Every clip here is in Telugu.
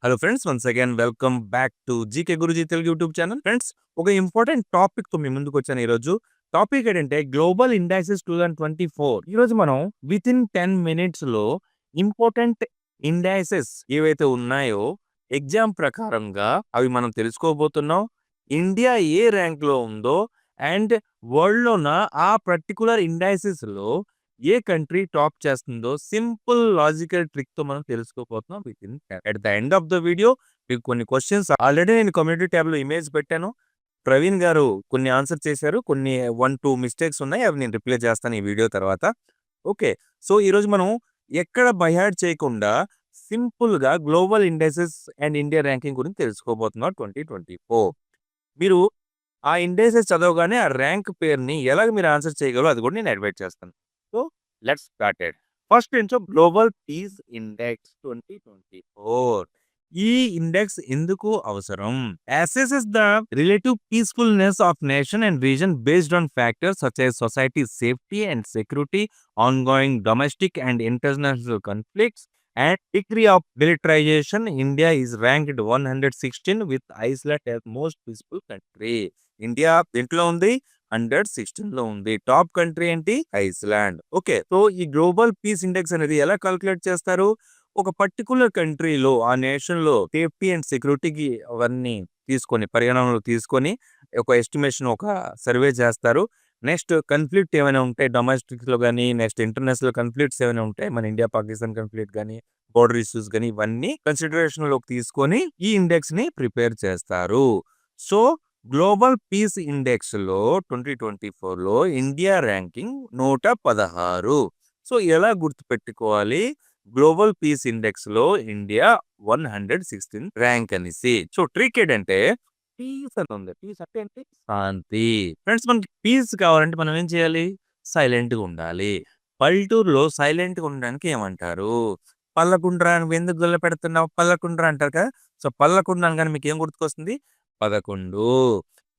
Hello friends, once again welcome back to GK Guruji Telugu YouTube channel. Friends, ఒక ఇంపార్టెంట్ టాపిక్ తో మీ ముందుకు వచ్చాను ఈరోజు. టాపిక్ ఏంటంటే గ్లోబల్ ఇండెక్సెస్ 2024. ఈరోజు మనం విత్ ఇన్ 10 మినిట్స్ లో ఇంపార్టెంట్ ఇండెక్సెస్ ఏవైతే ఉన్నాయో ఎగ్జామ్ ప్రకారంగా అవి మనం తెలుసుకోబోతున్నాం. ఇండియా ఏ ర్యాంక్ లో ఉందో అండ్ వరల్డ్ లోన ఆ పర్టికులర్ ఇండెక్సెస్ లో ఏ కంట్రీ టాప్ చేస్తుందో సింపుల్ లాజికల్ ట్రిక్ తో మనం తెలుసుకోబోతున్నాం. With in at the end of the video మీకు కొన్ని క్వశ్చన్స్ ఆల్రెడీ నేను కమ్యూనిటీ ట్యాబ్ లో ఇమేజ్ పెట్టాను. ప్రవీణ్ గారు కొన్ని ఆన్సర్ చేశారు. కొన్ని 1-2 మిస్టేక్స్ ఉన్నాయి. అవి నేను రిప్లై చేస్తాను ఈ వీడియో తర్వాత. ఓకే. సో ఈరోజు మనం ఎక్కడ బైహార్డ్ చేయకుండా సింపుల్ గా global indexes and India ranking గురించి తెలుసుకోబోతున్నాం 2024. మీరు ఆ ఇండెక్సెస్ చదవగానే ఆ ర్యాంక్ పేరుని ఎలాగ మీరు ఆన్సర్ చేయగలరో అది కూడా నేను అడ్వైట్ చేస్తాను. So let's started. ఫస్ట్ ఏంటో గ్లోబల్ పీస్ ఇండెక్స్ 2024. ఈ ఇండెక్స్ ఎందుకు అవసరం? Assesses the relative peacefulness of nation and region based on factors such as society safety and security, ongoing domestic and international conflicts, and degree of militarization. India is ranked 116 with Iceland as most peaceful country. India దేంట్లో ఉంది? 116 లో ఉంది. టాప్ కంట్రీ ఏంటి? ఐస్లాండ్. ఓకే. సో ఈ గ్లోబల్ పీస్ ఇండెక్స్ అనేది ఎలా కాలిక్యులేట్ చేస్తారు? ఒక పర్టికులర్ కంట్రీలో ఆ నేషన్ లో సేఫ్టీ అండ్ సెక్యూరిటీకి అవన్నీ తీసుకొని పరిగణనలో తీసుకొని ఒక ఎస్టిమేషన్ ఒక సర్వే చేస్తారు. నెక్స్ట్ కన్ఫ్లిక్ట్ ఏమైనా ఉంటాయి డొమెస్టిక్ లో కానీ, నెక్స్ట్ ఇంటర్నేషనల్ కన్ఫ్లిక్ట్స్ ఏమైనా ఉంటాయి మన ఇండియా పాకిస్తాన్ కన్ఫ్లిక్ట్ కానీ, బోర్డర్ ఇష్యూస్ కానీ, ఇవన్నీ కన్సిడరేషన్ లోకి తీసుకొని ఈ ఇండెక్స్ ని ప్రిపేర్ చేస్తారు. సో గ్లోబల్ పీస్ ఇండెక్స్ లో 2024 లో ఇండియా ర్యాంకింగ్ 116. సో ఎలా గుర్తుపెట్టుకోవాలి? గ్లోబల్ పీస్ ఇండెక్స్ లో ఇండియా 116 ర్యాంక్ అనేసి. సో ట్రిక్ ఏంటంటే పీస్ అని ఉంది. పీస్ అంటే ఏంటి? శాంతి. ఫ్రెండ్స్, మనకి పీస్ కావాలంటే మనం ఏం చేయాలి? సైలెంట్ గా ఉండాలి. పల్లెటూరులో సైలెంట్ గా ఉండడానికి ఏమంటారు? పల్లకుండ్రా నువ్వు ఎందుకు గొల్ల పెడుతున్నావు? పల్లకుండ్రా అంటారు కదా. సో పల్లకుండ్రా అనగానే మీకు ఏం గుర్తుకొస్తుంది? 11.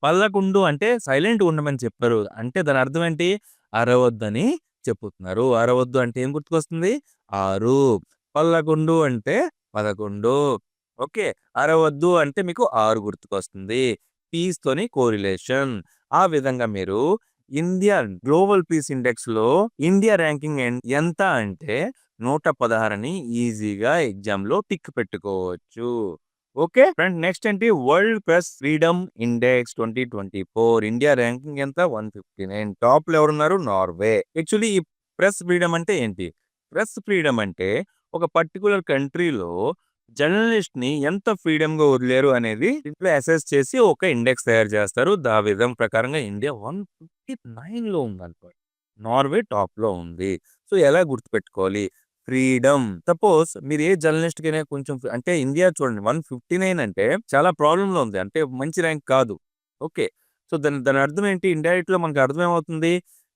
పల్లకుండు అంటే సైలెంట్ ఉండమని చెప్పారు. అంటే దాని అర్థం ఏంటి? అరవద్దని చెప్పుతున్నారు. అరవద్దు అంటే ఏం గుర్తుకొస్తుంది? 6. పల్లకుండు అంటే 11. ఓకే. అరవద్దు అంటే మీకు 6 గుర్తుకొస్తుంది. పీస్ తోని కోరిలేషన్. ఆ విధంగా మీరు ఇండియా గ్లోబల్ పీస్ ఇండెక్స్ లో ఇండియా ర్యాంకింగ్ ఎంత అంటే 116 అని ఈజీగా ఎగ్జామ్ లో టిక్ పెట్టుకోవచ్చు. ఓకే ఫ్రెండ్, నెక్స్ట్ ఏంటి? World press freedom index 2024. India ranking ఎంత? 159. టాప్ లో ఎవరున్నారు? నార్వే. యాక్చువల్లీ ఈ ప్రెస్ ఫ్రీడమ్ అంటే ఏంటి? ప్రెస్ ఫ్రీడమ్ అంటే ఒక పర్టికులర్ కంట్రీలో జర్నలిస్ట్ ని ఎంత ఫ్రీడమ్ గా వదిలేరు అనేది దీంట్లో అసెస్ చేసి ఒక ఇండెక్స్ తయారు చేస్తారు. దా విధం ప్రకారంగా ఇండియా 159 లో ఉంది అనుకోండి. నార్వే టాప్ లో ఉంది. సో ఎలా గుర్తుపెట్టుకోవాలి? ఫ్రీడమ్. సపోజ్ మీరు ఏ జర్నలిస్ట్ కైనా కొంచెం అంటే ఇండియా చూడండి 159 అంటే చాలా ప్రాబ్లమ్ లో ఉంది. అంటే మంచి ర్యాంక్ కాదు. ఓకే. సో దాని దాని అర్థం ఏంటి? ఇండైరెక్ట్ లో మనకు అర్థం ఏమవుతుంది?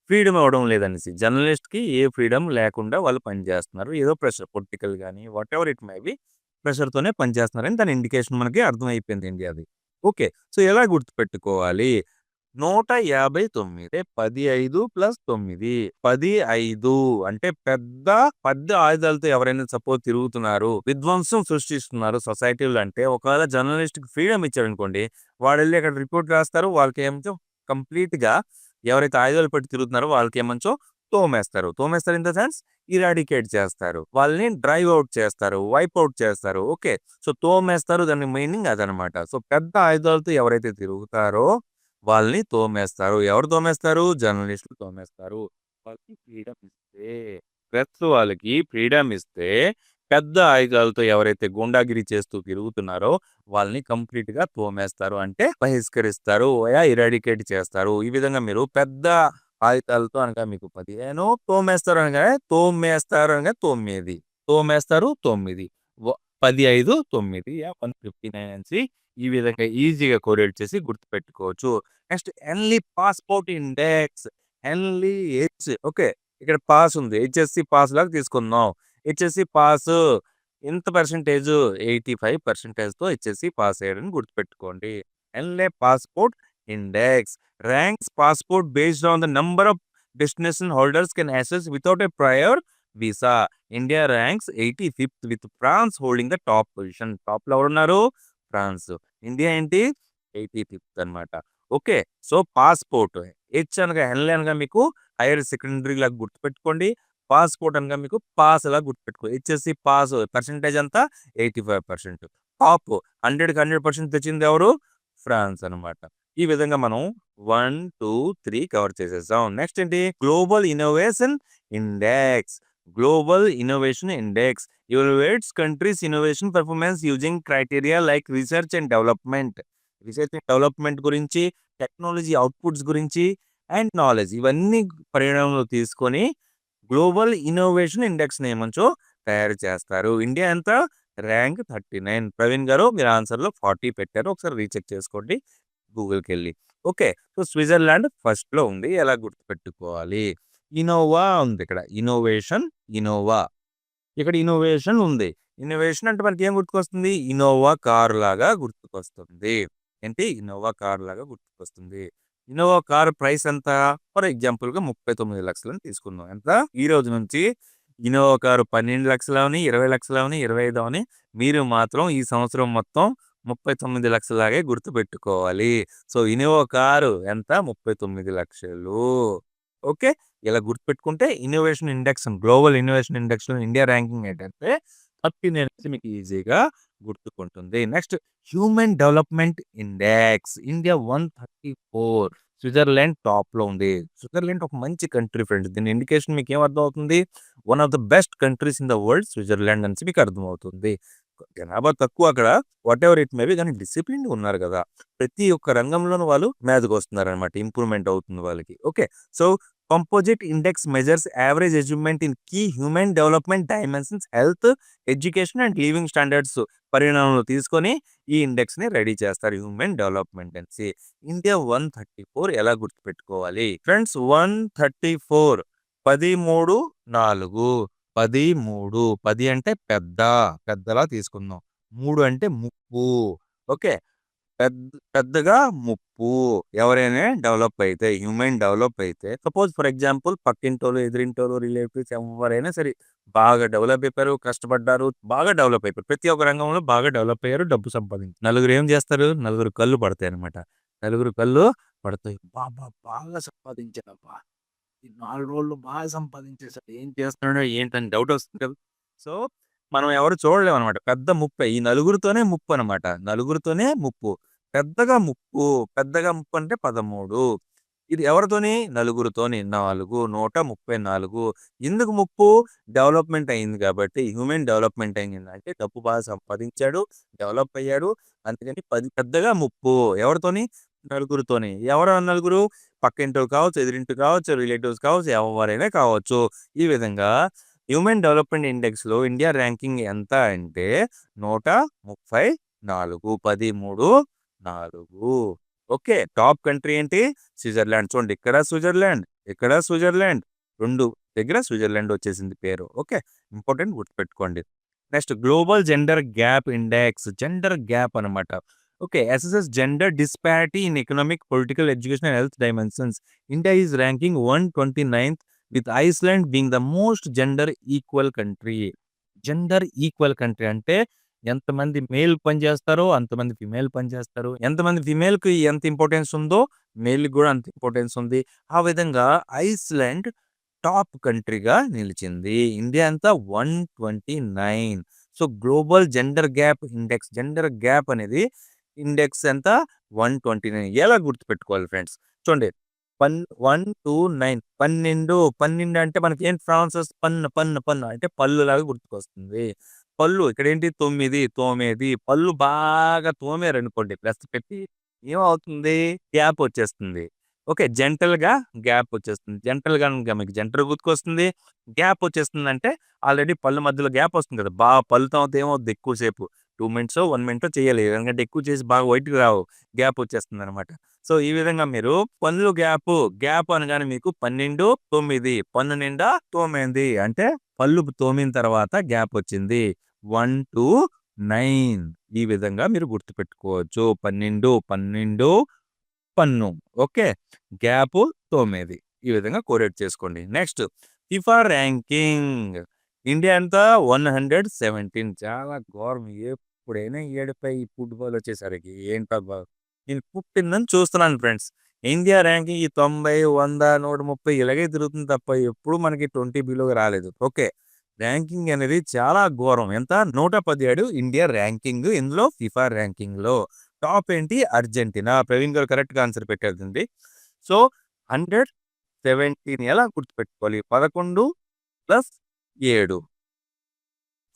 ఫ్రీడమ్ ఇవ్వడం లేదనేసి. జర్నలిస్ట్ కి ఏ ఫ్రీడమ్ లేకుండా వాళ్ళు పనిచేస్తున్నారు. ఏదో ప్రెషర్ పొలిటికల్ గానీ what ever it may be pressure తోనే పనిచేస్తున్నారని దాని ఇండికేషన్ మనకి అర్థమైపోయింది ఇండియాది. ఓకే. సో ఎలా గుర్తుపెట్టుకోవాలి? 159 15 + 9 15 అంటే పెద్ద ఆయుధాలతో ఎవరైనా సపోజ్ తిరుగుతున్నారు, విధ్వంసం సృష్టిస్తున్నారు సొసైటీలో అంటే ఒకవేళ జర్నలిస్ట్ కి ఫ్రీడమ్ ఇచ్చారనుకోండి, వాడు వెళ్ళి అక్కడ రిపోర్ట్ రాస్తారు. వాళ్ళకి ఏమంచో కంప్లీట్ గా ఎవరైతే ఆయుధాలు పెట్టి తిరుగుతున్నారో వాళ్ళకి ఏమంచో తోమేస్తారు. తోమేస్తారు ఇన్ ద సెన్స్ ఇరాడికేట్ చేస్తారు. వాళ్ళని డ్రైవ్ అవుట్ చేస్తారు, వైప్ అవుట్ చేస్తారు. ఓకే. సో తోమేస్తారు, దాని మీనింగ్ అదనమాట. సో పెద్ద ఆయుధాలతో ఎవరైతే తిరుగుతారో వాళ్ళని తోమేస్తారు. ఎవరు తోమేస్తారు? జర్నలిస్టులు తోమేస్తారు. వాళ్ళకి ఫ్రీడమ్ ఇస్తే, ప్రెస్ వాళ్ళకి ఫ్రీడమ్ ఇస్తే పెద్ద ఆయుధాలతో ఎవరైతే గూండాగిరి చేస్తూ తిరుగుతున్నారో వాళ్ళని కంప్లీట్ గా తోమేస్తారు. అంటే బహిష్కరిస్తారు, ఇరాడికేట్ చేస్తారు. ఈ విధంగా మీరు పెద్ద ఆయుధాలతో అనగా మీకు 15, తోమేస్తారు అనగా 9. తోమేస్తారు 9. 15 9 159 అనేసి ఈ విధంగా ఈజీగా కోరిలేట్ చేసి గుర్తుపెట్టుకోవచ్చు. Next Henley passport index. Henley okay. ఇక్కడ పాస్ ఉంది. హెచ్ఎస్‌సి పాస్ లాగా తీసుకుందాం. హెచ్ఎస్‌సి పాస్ ఎంత పర్సెంటేజ్? 85%తో హెచ్ఎస్‌సి పాస్ అయ్యారని గుర్తుపెట్టుకోండి. Henley passport index ranks passport based on the number of destination holders can access without a prior visa. India ranks 85th with France holding the top position. టాప్‌లో ఎవరున్నారు? ఫ్రాన్స్. ఇండియా ఏంటి? 85th అన్నమాట. ఓకే. సో, పాస్‌పోర్ట్ హెచ్ అనగా మీకు హైయర్ సెకండరీ లాగా గుర్తుపెట్టుకోండి. పాస్‌పోర్ట్ అనగా మీకు పాస్ లాగా గుర్తుపెట్టుకోండి. హెచ్ఎస్‌సి పాస్ పర్సెంటేజ్ ఎంత? 85%. టాప్ 100కి 100% తెచ్చింది ఎవరు? ఫ్రాన్స్ అన్నమాట. ఈ విధంగా మనం 1, 2, 3 కవర్ చేసేసాం. నెక్స్ట్ ఏంటి? Global innovation index. Global innovation index evaluates countries' innovation performance using criteria like research and development. Research and development గురించి, టెక్నాలజీ అవుట్‌పుట్స్ గురించి అండ్ నాలెడ్జ్ ఇవన్నీ పరిగణనలో తీసుకొని గ్లోబల్ ఇన్నోవేషన్ ఇండెక్స్‌ని ఏమంచో తయారు చేస్తారు. ఇండియా ఎంత? ర్యాంక్ 39. ప్రవీణ్ గారు మీరు ఆన్సర్‌లో 40 పెట్టారు. ఒకసారి రీచెక్ చేసుకోండి గూగుల్‌కెళ్ళి. ఓకే. సో, స్విట్జర్లాండ్ ఫస్ట్‌లో ఉంది. ఎలా గుర్తుపెట్టుకోవాలి? ఇన్నోవా ఉంది ఇక్కడ. ఇన్నోవా. ఇక్కడ ఇన్నోవేషన్ ఉంది. ఇన్నోవేషన్ అంటే మనకేం గుర్తుకొస్తుంది? ఇన్నోవా కార్ లాగా గుర్తుకొస్తుంది. ఏంటి? ఇన్నోవా కార్ లాగా గుర్తుకొస్తుంది. ఇన్నోవా కార్ ప్రైస్ ఎంత? ఫర్ ఎగ్జాంపుల్‌గా 39,00,000 అని తీసుకుందాం. ఎంత? ఈ రోజు నుంచి ఇన్నోవా కారు 12,00,000 అవని, 20,00,000 అవని, 25 అవని మీరు మాత్రం ఈ సంవత్సరం మొత్తం 39,00,000 లాగే గుర్తుపెట్టుకోవాలి. సో, ఇన్నోవా కారు ఎంత? 39,00,000. ఓకే. ఇలా గుర్తుపెట్టుకుంటే గ్లోబల్ ఇన్నోవేషన్ ఇండెక్స్‌లో ఇండియా ర్యాంకింగ్ ఏంటంటే 13 అనేది మీకు ఈజీగా గుర్తుకుంటుంది. Next human development index. India 134. Switzerland టాప్‌లో ఉంది. స్విట్జర్లాండ్ ఒక మంచి కంట్రీ ఫ్రెండ్స్. దీని ఇండికేషన్ మీకేం అర్థమవుతుంది? One of the best countries in the world Switzerland అనేసి మీకు అర్థమవుతుంది. జనాభా తక్కువ అక్కడ. వాటెవర్ ఇట్ మే బి కానీ డిసిప్లిన్డ్‌గా ఉన్నారు కదా! ప్రతి ఒక్క రంగంలోనూ వాళ్ళు మీదకొస్తున్నారనమాట. ఇంప్రూవ్‌మెంట్ అవుతుంది వాళ్ళకి. Okay. So, composite index measures average achievement in key human development dimensions health, education and living standards పరిగణనలో తీసుకొని ఈ ఇండెక్స్‌ని రెడీ చేస్తారు. హ్యూమన్ డెవలప్‌మెంట్ అనేసి. ఇండియా 134 ఎలా గుర్తుపెట్టుకోవాలి? ఫ్రెండ్స్ 134 10, 3, 4 10, 3 10 అంటే పెద్దలా తీసుకుందాం. 3 అంటే ముప్పు. ఓకే. పెద్దగా ముప్పు. ఎవరైనా డెవలప్ అయితే, హ్యూమన్ డెవలప్ అయితే సపోజ్ ఫర్ ఎగ్జాంపుల్ పక్కింటోళ్ళు, ఎదురింటోళ్ళు, రిలేటివ్స్ ఎవరైనా సరే బాగా డెవలప్ అయిపోయారు, కష్టపడ్డారు, బాగా డెవలప్ అయిపోయారు. ప్రతి ఒక్క రంగంలో బాగా డెవలప్ అయ్యారు, డబ్బు సంపాదించారు. నలుగురు ఏం చేస్తారు? నలుగురు కళ్ళు పడతాయన్నమాట. నలుగురు కళ్ళు పడతాయి. అబ్బా! బాగా సంపాదించాడబ్బా! ఈ 4 రోజుల్లో బాగా సంపాదించేసాడు. ఏం చేస్తున్నాడో ఏంటని డౌట్ వస్తుంది కదా! సో, మనం ఎవరు చూడలేమనమాట. పెద్ద ముప్పే. ఈ నలుగురితోనే ముప్పనమాట. నలుగురితోనే ముప్పు. పెద్దగా ముప్పు అంటే 13. ఇది ఎవరితోని? నలుగురితోని 4, 134. ఎందుకు ముప్పు? డెవలప్‌మెంట్ అయింది కాబట్టి. హ్యూమన్ డెవలప్‌మెంట్ అయింది. అంటే డబ్బు బాగా సంపాదించాడు, డెవలప్ అయ్యాడు. అందుకని పెద్దగా ముప్పు. ఎవరితోని? నలుగురితోని. ఎవరు ఆ నలుగురు? పక్కింటోళ్ళు కావచ్చు, ఎదురింటి కావచ్చు, రిలేటివ్స్ కావచ్చు, ఎవరైనా కావచ్చు. ఈ విధంగా హ్యూమన్ డెవలప్‌మెంట్ ఇండెక్స్‌లో ఇండియా ర్యాంకింగ్ ఎంత అంటే 134. 10, 3, 4. ఓకే. టాప్ కంట్రీ ఏంటి? స్విట్జర్లాండ్. చూడండి ఇక్కడ స్విట్జర్లాండ్. 2 దగ్గర స్విట్జర్లాండ్ వచ్చేసింది పేరు. ఓకే. ఇంపార్టెంట్ గుర్తుపెట్టుకోండి. Next global gender gap index. Gender gap అనమాట. Okay. Assesses gender disparity in economic, political, education and health dimensions. India is ranking 129th with Iceland being the most gender equal country. Gender equal country అంటే ఎంతమంది మేల్ పనిచేస్తారో అంతమంది ఫిమేల్ పనిచేస్తారు. ఎంతమంది ఫిమేల్‌కి ఎంత ఇంపార్టెన్స్ ఉందో మేల్‌కి కూడా అంత ఇంపార్టెన్స్ ఉంది. ఆ విధంగా ఐస్లాండ్ టాప్ కంట్రీగా నిలిచింది. ఇండియా ఎంత? 129. సో, గ్లోబల్ జెండర్ గ్యాప్ అనేది ఇండెక్స్ ఎంత? 129. ఎలా గుర్తుపెట్టుకోవాలి ఫ్రెండ్స్? చూడండి 129 12 అంటే మనకేం ప్రాసెస్ పన్ను అంటే పళ్ళులాగా గుర్తుకొస్తుంది. పళ్ళు ఇక్కడేంటి 9 తోమేది. పళ్ళు బాగా తోమారనుకోండి ప్లస్ పెట్టి ఏమవుతుంది? గ్యాప్ వచ్చేస్తుంది. ఓకే. గ్యాప్ వచ్చేస్తుంది. గనుక మీకు జంటర్ గుర్తుకొస్తుంది. గ్యాప్ వచ్చేస్తుందంటే ఆల్రెడీ పళ్ళ మధ్యలో గ్యాప్ వస్తుంది కదా! పళ్ళు తోమితే ఏమవుద్ది ఎక్కువ సేపు 2 మినిట్సో, 1 మినిటో చేయాలి. ఎందుకంటే ఎక్కువ చేసి బాగా వైట్‌గా రావు. గ్యాప్ వచ్చేస్తుందనమాట. సో, ఈ విధంగా మీరు పళ్ళు గ్యాప్ అనగానే మీకు 12, 9 పన్ను నిండా తోమేంది. అంటే పళ్ళు తోమిన తర్వాత గ్యాప్ వచ్చింది. 129 ఈ విధంగా మీరు గుర్తుపెట్టుకోవచ్చు. 12 పన్ను. ఓకే. గ్యాపు తోమేది. ఈ విధంగా కోరిలేట్ చేసుకోండి. Next FIFA ranking. ఇండియా ఎంత 117. చాలా ఘోరం. ఎప్పుడైనా ఏడుపై ఈ ఫుట్బాల్ వచ్చేసరికి ఏంటబ్బా! నేను పుట్టిందని చూస్తున్నాను ఫ్రెండ్స్. ఇండియా ర్యాంకింగ్ ఈ 90, 100, 130 ఇలాగే తిరుగుతుంది తప్ప ఎప్పుడు మనకి 20 బిలోకి రాలేదు. ఓకే. ర్యాంకింగ్ అనేది చాలా ఘోరం. ఎంత 117 ఇండియా ర్యాంకింగ్. ఇందులో ఫిఫా ర్యాంకింగ్‌లో. టాప్ ఏంటి? అర్జెంటీనా. ప్రవీణ్ గారు కరెక్ట్‌గా ఆన్సర్ పెట్టారండి. సో, 117 ఎలా గుర్తుపెట్టుకోవాలి? 11 ప్లస్ 7.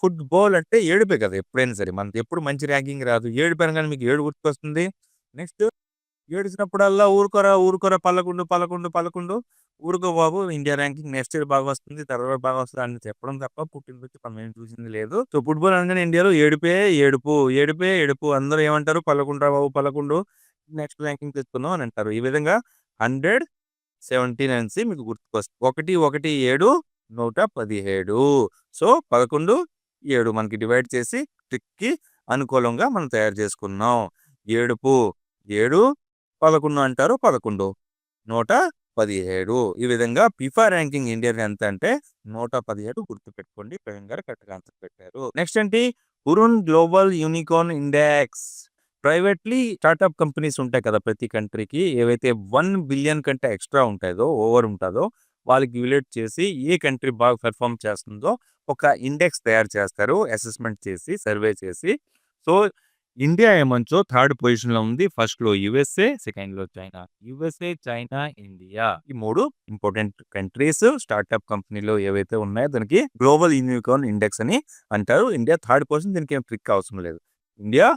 ఫుట్‌బాల్ అంటే ఏడుపే కదా! ఎప్పుడైనా సరే. మనది ఎప్పుడు మంచి ర్యాంకింగ్ రాదు. ఏడుపు అనగానే మీకు ఏడు గుర్తుకొస్తుంది. నెక్స్ట్ ఏడిసినప్పుడల్లా ఊరుకోరా, ఊరుకోరా 11, 11, 11 ఊరుకో బాబు ఇండియా ర్యాంకింగ్ నెక్స్ట్ ఇయర్ బాగా వస్తుంది. తర్వాత బాగా వస్తది అని చెప్పడం తప్ప పుట్టినరోజు మనం ఏం చూసింది లేదు. సో, ఫుట్‌బాల్ అనగానే ఇండియాలో ఏడుపే ఏడుపు, ఏడుపే ఏడుపు. అందరూ ఏమంటారు 11 రా బాబు 11 నెక్స్ట్ ర్యాంకింగ్ తెచ్చుకుందాం అని అంటారు. ఈ విధంగా 117 అనేసి మీకు గుర్తుకొస్తుంది. 1, 1, 7 117. సో, 11, 7 మనకి డివైడ్ చేసి ట్రిక్‌కి అనుకూలంగా మనం తయారు చేసుకున్నాం. ఏడుపు 7 11 అంటారు 11 117. ఈ విధంగా ఫిఫా ర్యాంకింగ్ ఇండియా ఎంత అంటే 117 గుర్తుపెట్టుకోండి. ప్రవీణ్ గారు కరెక్ట్‌గా ఆన్సర్ పెట్టారు. నెక్స్ట్ ఏంటి? Hurun global unicorn index. Privately startup companies ఉంటాయి కదా! ప్రతి కంట్రీకి ఏవైతే 1 బిలియన్ కంటే ఎక్స్‌ట్రా ఉంటాదో, ఓవర్ ఉంటదో వాళ్ళకి ఇవాల్యుయేట్ చేసి ఏ కంట్రీ బాగా పెర్ఫార్మ్ చేస్తుందో ఒక ఇండెక్స్ తయారు చేస్తారు. అసెస్మెంట్ చేసి, సర్వే చేసి. సో, ఇండియా ఏమంచో థర్డ్ పొజిషన్‌లో ఉంది. ఫస్ట్‌లో యూఎస్ఏ, సెకండ్‌లో చైనా. USA, China, India. ఈ 3 ఇంపార్టెంట్ కంట్రీస్ స్టార్టప్ కంపెనీలో ఏవైతే ఉన్నాయో దానికి గ్లోబల్ యూనికార్న్ ఇండెక్స్ అని అంటారు. India third position. దీనికి ఏం ట్రిక్ అవసరం లేదు. India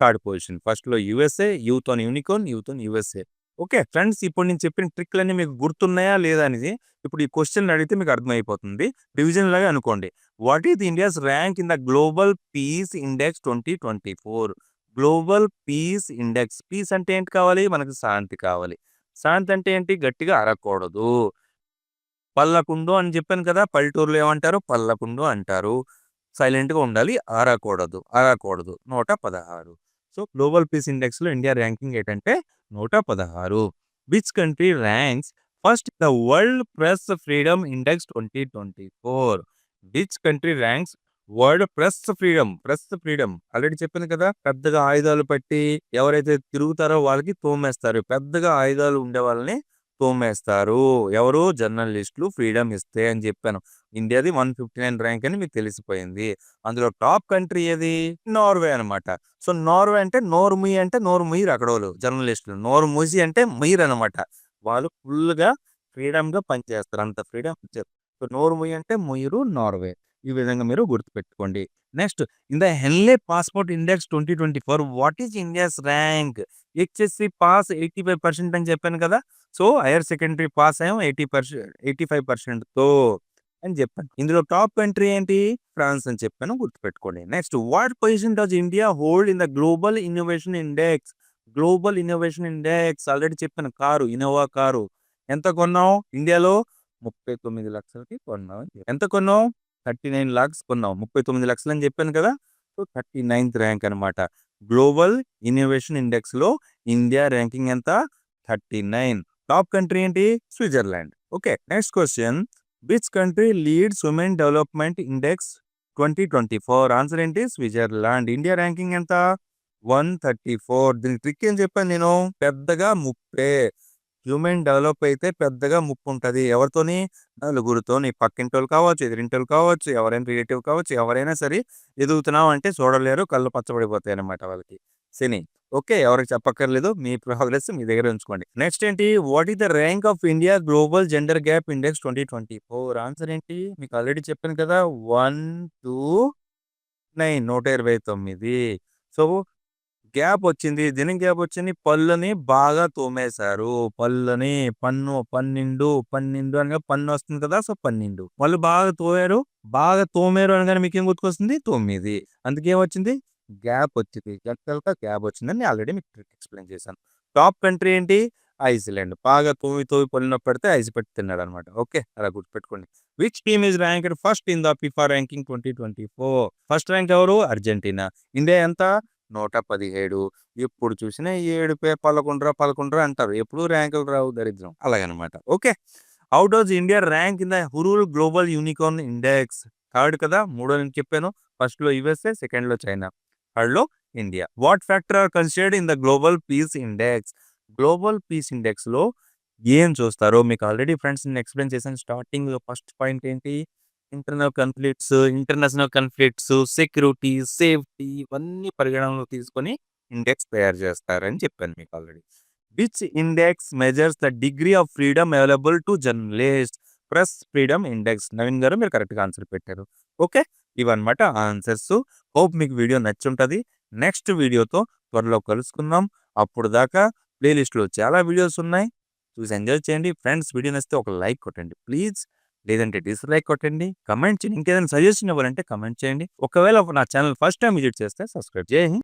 third position. ఫస్ట్‌లో USA, youth on unicorn, youth on USA. Okay. Friends ఇప్పుడు నేను చెప్పిన ట్రిక్‌లన్నీ మీకు గుర్తున్నాయా లేదా అనేది ఇప్పుడు ఈ క్వెషన్ అడిగితే మీకు అర్థమైపోతుంది. రివిజన్ లాగా అనుకోండి. What is India's rank in the global peace index 2024? Global peace index. Peace అంటే ఏంటి కావాలి? మనకు శాంతి కావాలి. శాంతి అంటే ఏంటి? గట్టిగా అరవకూడదు. పల్లకుండు అని చెప్పాను కదా! పల్లెటూరులో ఏమంటారు? పల్లకుండు అంటారు. సైలెంట్‌గా ఉండాలి. అరవకూడదు. అరవకూడదు. 116. సో, గ్లోబల్ పీస్ ఇండెక్స్‌లో ఇండియా ర్యాంకింగ్ ఏంటంటే 116. Which country ranks first the world press freedom index 2024? Which country ranks world press freedom already చెప్పాను కదా! పెద్దగా ఆయుధాలు పట్టి ఎవరైతే తిరుగుతారో వాళ్ళకి తోమేస్తారు. పెద్దగా ఆయుధాలు ఉండే వాళ్ళని తోమేస్తారు. ఎవరు? జర్నలిస్టులు ఫ్రీడమ్ ఇస్తే అని చెప్పాను. ఇండియాది 159 ర్యాంక్ అని మీకు తెలిసిపోయింది. అందులో టాప్ కంట్రీ ఏది? నార్వే అనమాట. సో, నార్వే అంటే నోరు ముయ్యి అంటే నోరు ముయ్యరు అక్కడోళ్ళు జర్నలిస్టులు. నోరు మూసి అంటే ముయ్యరనమాట. వాళ్ళు ఫుల్‌గా ఫ్రీడమ్‌గా పనిచేస్తారు. అంత ఫ్రీడమ్ ఇచ్చారు. సో, నోరు ముయ్యి అంటే ముయ్యరు నార్వే. ఈ విధంగా మీరు గుర్తుపెట్టుకోండి. Next in the హెన్లీ passport index 2024 what is India's rank? HSC pass 85% అని చెప్పాను కదా! సో, హైర్ సెకండరీ పాస్ అయ్యాం 85%తో అని చెప్పాను. ఇందులో టాప్ కంట్రీ ఏంటి? ఫ్రాన్స్ అని చెప్పాను గుర్తుపెట్టుకోండి. Next what position does India hold in the global innovation index? Global innovation index already చెప్పాను. Innova car. ఎంత కొన్నాం? ఇండియాలో 39,00,000కి కొన్నాం అని చెప్పాను. ఎంత కొన్నాం? 39 లాక్స్ కొన్నాం. 39,00,000 అని చెప్పాను కదా! సో, 39థ్ ర్యాంక్ అనమాట. గ్లోబల్ ఇన్నోవేషన్ ఇండెక్స్‌లో ఇండియా ర్యాంకింగ్ ఎంత? 39. టాప్ కంట్రీ ఏంటి? Switzerland. Okay. Next question. Which country leads women development index 2024? Answer ఏంటి? స్విట్జర్లాండ్. ఇండియా ర్యాంకింగ్ ఎంత? 134. దీనికి ట్రిక్ ఏం చెప్పాను నేను? పెద్దగా ముప్పే. హ్యూమన్ డెవలప్ అయితే పెద్దగా ముప్పుంటది. ఎవరితోని? నలుగురితోని. పక్కింటోళ్ళు కావచ్చు, ఎదురింటోళ్ళు కావచ్చు, ఎవరైనా రిలేటివ్ కావచ్చు, ఎవరైనా సరే ఎదుగుతున్నాం అంటే చూడలేరు. కళ్ళు పచ్చబడిపోతాయన్నమాట వాళ్ళకి. శని. ఓకే. ఎవరికి చెప్పక్కర్లేదు. మీ ప్రోగ్రెస్ మీ దగ్గర ఉంచుకోండి. నెక్స్ట్ ఏంటి? What is the rank of India global gender gap index 2024? Answer ఏంటి? మీకు ఆల్రెడీ చెప్పాను కదా! 129 129. సో, గ్యాప్ వచ్చింది. దేనికి గ్యాప్ వచ్చింది? పళ్ళని బాగా తోమేశారు. పళ్ళని పన్నెండు అనగా పన్నొస్తుంది కదా! సో, 12. వాళ్ళు బాగా తోమారు. బాగా తోమారు అనగానే మీకేం గుర్తుకొస్తుంది? 9. అందుకేమొచ్చింది? గ్యాప్ వచ్చింది. ఎక్కడెక్కడ గ్యాప్ వచ్చిందని ఆల్రెడీ మీకు ట్రిక్ ఎక్స్‌ప్లెయిన్ చేశాను. టాప్ కంట్రీ ఏంటి? ఐస్‌లాండ్. బాగా తోమి పళ్ళు నొప్పి పెడితే ఐస్ పెట్టి తిన్నాడనమాట. ఓకే. అలా గుర్తుపెట్టుకోండి. Which team is ranked first in the FIFA ranking 2024? First rank ఎవరు? అర్జెంటీనా. ఇండియా ఎంత? 117. ఎప్పుడు చూసినా ఏడుపే 11 అంటారు. ఎప్పుడు ర్యాంకులు రావు దరిద్రం. అలాగనమాట. Okay. How does India rank in the Hurun global unicorn index? Third కదా, మూడో నేను చెప్పాను. ఫస్ట్‌లో యూఎస్ఏ, సెకండ్‌లో చైనా, థర్డ్‌లో India. What factor are considered in the global peace index? Global peace ఇండెక్స్‌లో ఏం చూస్తారో మీకు ఆల్రెడీ ఫ్రెండ్స్ నేను ఎక్స్‌ప్లెయిన్ చేశాను. స్టార్టింగ్‌లో ఫస్ట్ పాయింట్ ఏంటి? ఇంటర్నేషనల్ కాన్‌ఫ్లిక్ట్స్, సెక్యూరిటీ, సేఫ్టీ ఇవన్నీ పరిగణనలో తీసుకొని ఇండెక్స్ తయారు చేస్తారని చెప్పాను మీకు already. Which index measures the degree of freedom available to journalist? Press freedom index. Naveen గారు మీరు కరెక్ట్‌గా ఆన్సర్ పెట్టారు. ఓకే. ఇవన్నమాట ఆన్సర్స్. హోప్ మీకు వీడియో నచ్చుంటది. నెక్స్ట్ వీడియోతో త్వరలో కలుసుకుందాం. అప్పుడు దాకా ప్లేలిస్ట్‌లో చాలా వీడియోస్ ఉన్నాయి. చూసి ఎంజాయ్ చేయండి. ఫ్రెండ్స్ వీడియో నచ్చితే ఒక లైక్ కొట్టండి ప్లీజ్. లేదంటే డిస్‌లైక్ కొట్టండి. కమెంట్ చేయండి. ఇంకేదైనా సజెషన్ ఇవ్వాలంటే కమెంట్ చేయండి. ఒకవేళ నా ఛానల్ ఫస్ట్ టైమ్ విజిట్ చేస్తే సబ్స్క్రైబ్. జై హింద్.